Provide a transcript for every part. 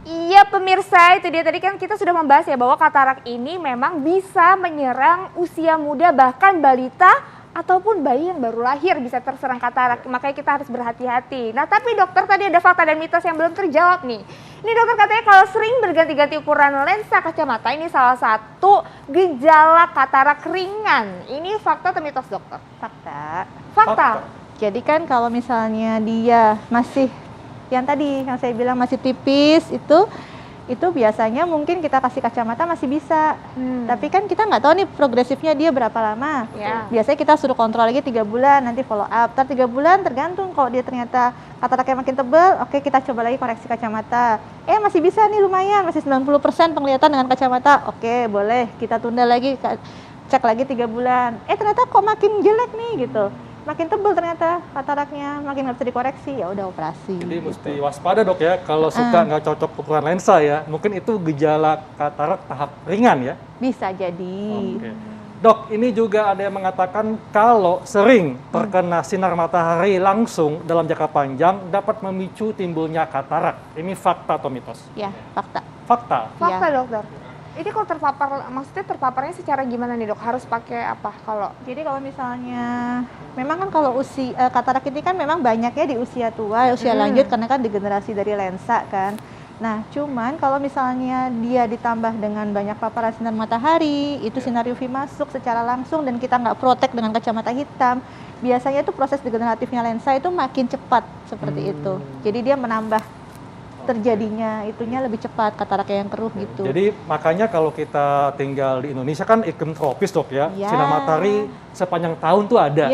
Iya pemirsa, itu dia tadi kan kita sudah membahas ya bahwa katarak ini memang bisa menyerang usia muda bahkan balita ataupun bayi yang baru lahir bisa terserang katarak. Makanya kita harus berhati-hati. Nah tapi dokter tadi ada fakta dan mitos yang belum terjawab nih. Ini dokter katanya kalau sering berganti-ganti ukuran lensa kacamata ini salah satu gejala katarak ringan. Ini fakta atau mitos dokter? Fakta. Fakta. Jadi kan kalau misalnya dia masih yang tadi yang saya bilang masih tipis itu biasanya mungkin kita kasih kacamata masih bisa. Tapi kan kita nggak tahu nih progresifnya dia berapa lama. Ya. Biasanya kita suruh kontrol lagi 3 bulan, nanti follow up. Ntar 3 bulan tergantung kalau dia ternyata kataraknya makin tebal, oke kita coba lagi koreksi kacamata. Masih bisa nih lumayan, masih 90% penglihatan dengan kacamata. Oke, boleh kita tunda lagi, cek lagi 3 bulan. Ternyata kok makin jelek nih gitu. Makin tebal ternyata kataraknya, makin nggak bisa dikoreksi, ya udah operasi. Jadi mesti waspada dok ya, kalau suka nggak cocok ukuran lensa ya, mungkin itu gejala katarak tahap ringan ya? Bisa jadi. Oke. Dok, ini juga ada yang mengatakan kalau sering terkena sinar matahari langsung dalam jangka panjang dapat memicu timbulnya katarak. Ini fakta atau mitos? Ya, fakta. Fakta. Fakta dokter. Ini kalau terpapar, maksudnya terpaparnya secara gimana nih dok? Harus pakai apa kalau? Jadi kalau misalnya, memang kan kalau katarak ini kan memang banyak ya di usia tua, usia lanjut karena kan degenerasi dari lensa kan. Nah, cuman kalau misalnya dia ditambah dengan banyak paparan sinar matahari, itu sinar UV masuk secara langsung dan kita nggak protek dengan kacamata hitam, biasanya itu proses degeneratifnya lensa itu makin cepat seperti itu. Jadi dia menambah terjadinya itunya lebih cepat kataraknya yang keruh gitu. Jadi makanya kalau kita tinggal di Indonesia kan iklim tropis dok ya, sinar matahari sepanjang tahun tuh ada.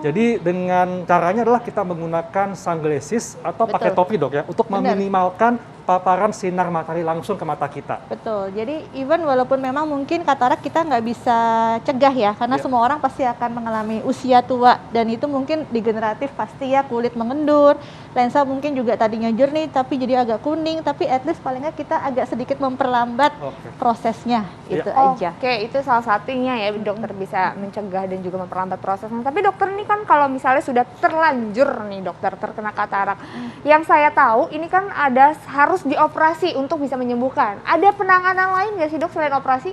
Jadi dengan caranya adalah kita menggunakan sunglasses atau pakai topi dok ya, untuk meminimalkan paparan sinar matahari langsung ke mata kita. Betul, jadi even walaupun memang mungkin katarak kita nggak bisa cegah ya, karena semua orang pasti akan mengalami usia tua dan itu mungkin degeneratif pasti ya, kulit mengendur, lensa mungkin juga tadinya jernih tapi jadi agak kuning, tapi at least paling nggak kita agak sedikit memperlambat prosesnya, itu aja. Oke, itu salah satunya ya dokter bisa mencegah dan juga memperlambat prosesnya. Tapi dokter ini kan kalau misalnya sudah terlanjur nih dokter terkena katarak, yang saya tahu ini kan ada harus dioperasi untuk bisa menyembuhkan. Ada penanganan lain nggak sih dok selain operasi?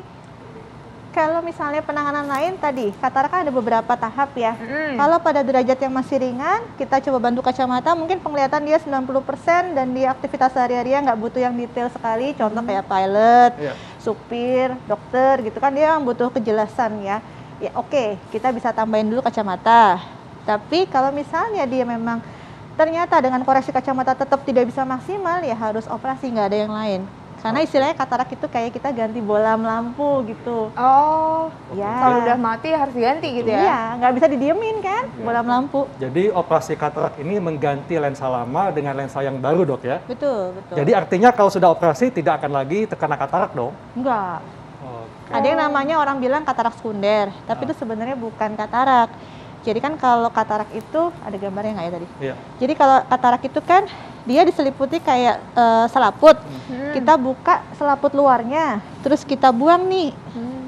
Kalau misalnya penanganan lain tadi, katarak kan ada beberapa tahap ya. Kalau pada derajat yang masih ringan, kita coba bantu kacamata, mungkin penglihatan dia 90% dan dia aktivitas sehari-harinya nggak butuh yang detail sekali, contoh kayak pilot, supir, dokter gitu kan, dia butuh kejelasan ya. Ya oke, kita bisa tambahin dulu kacamata. Tapi kalau misalnya dia memang ternyata dengan koreksi kacamata tetap tidak bisa maksimal, ya harus operasi, nggak ada yang lain. Karena istilahnya katarak itu kayak kita ganti bolam lampu gitu. Oh, ya. Kalau udah mati harus diganti gitu ya? Iya, nggak bisa didiemin kan bolam lampu. Jadi operasi katarak ini mengganti lensa lama dengan lensa yang baru dok ya? Betul, betul. Jadi artinya kalau sudah operasi tidak akan lagi terkena katarak dong? Enggak. Ada yang namanya orang bilang katarak sekunder, tapi itu sebenarnya bukan katarak. Jadi kan kalau katarak itu, ada gambarnya nggak ya tadi? Iya. Jadi kalau katarak itu kan dia diseliputi kayak selaput. Kita buka selaput luarnya, terus kita buang nih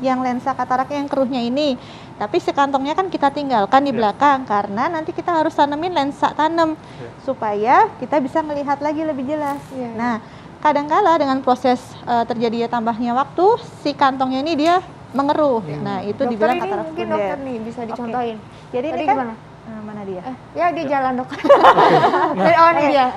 yang lensa kataraknya yang keruhnya ini. Tapi si kantongnya kan kita tinggalkan di belakang karena nanti kita harus tanemin lensa tanam supaya kita bisa melihat lagi lebih jelas. Nah, kadangkala dengan proses terjadinya tambahnya waktu, si kantongnya ini dia mengeruh. Nah, itu dokter dibilang ini katarak mungkin sekunder. dokter nih bisa dicontohin. Jadi tadi ini kan gimana? mana dia? Ya di jalan dok. Oh ini dia.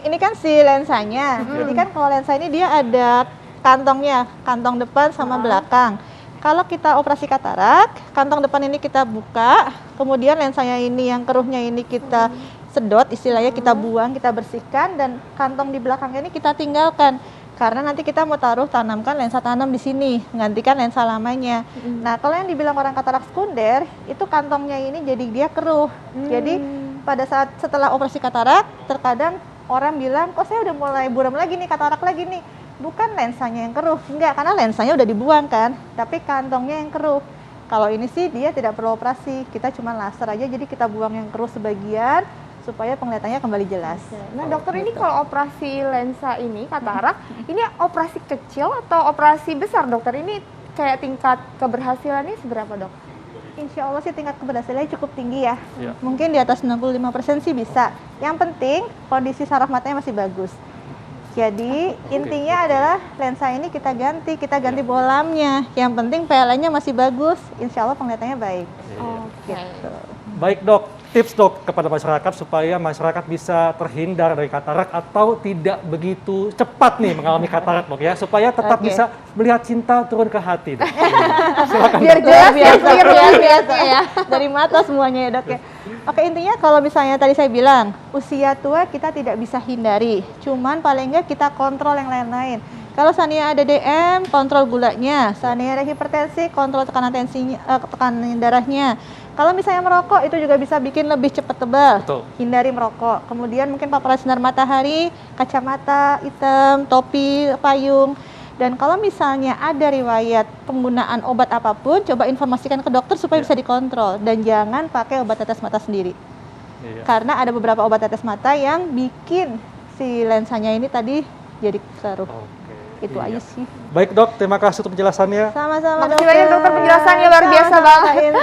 Ini kan si lensanya. Jadi kan kalau lensa ini dia ada kantongnya, kantong depan sama belakang. Kalau kita operasi katarak, kantong depan ini kita buka, kemudian lensanya ini yang keruhnya ini kita sedot, istilahnya kita buang, kita bersihkan, dan kantong di belakangnya ini kita tinggalkan. Karena nanti kita mau tanamkan lensa tanam di sini, menggantikan lensa lamanya. Nah, kalau yang dibilang orang katarak sekunder, itu kantongnya ini jadi dia keruh. Jadi pada saat setelah operasi katarak, terkadang orang bilang, kok saya udah mulai buram lagi nih, katarak lagi nih. Bukan lensanya yang keruh, enggak, karena lensanya udah dibuang kan, tapi kantongnya yang keruh. Kalau ini sih dia tidak perlu operasi, kita cuma laser aja, jadi kita buang yang keruh sebagian, supaya penglihatannya kembali jelas. Nah dokter ini kalau operasi lensa ini katarak, ini operasi kecil atau operasi besar dokter? Ini kayak tingkat keberhasilannya seberapa dok? Insya Allah sih tingkat keberhasilannya cukup tinggi ya. Iya. Mungkin di atas 65% sih bisa. Yang penting kondisi saraf matanya masih bagus. Jadi intinya adalah lensa ini kita ganti bolamnya. Yang penting PLN-nya masih bagus, insya Allah penglihatannya baik. Gitu. Baik dok, tips dok kepada masyarakat supaya masyarakat bisa terhindar dari katarak atau tidak begitu cepat nih mengalami katarak dok ya, supaya tetap bisa melihat cinta turun ke hati dok. Silakan. Biar jelas biasa ya. Dari mata semuanya ya dok ya. Oke, intinya kalau misalnya tadi saya bilang usia tua kita tidak bisa hindari, cuman paling nggak kita kontrol yang lain-lain. Kalau seandainya ada DM, kontrol gulanya. Seandainya ada hipertensi, kontrol tekanan tekanan darahnya. Kalau misalnya merokok, itu juga bisa bikin lebih cepat tebal. Betul. Hindari merokok. Kemudian mungkin paparan sinar matahari, kacamata hitam, topi, payung. Dan kalau misalnya ada riwayat penggunaan obat apapun, coba informasikan ke dokter supaya bisa dikontrol. Dan jangan pakai obat tetes mata sendiri. Karena ada beberapa obat tetes mata yang bikin si lensanya ini tadi jadi keruh. Itu aja sih. Baik dok, terima kasih untuk penjelasannya. Sama-sama. Makasih banyak dokter penjelasannya luar biasa banget.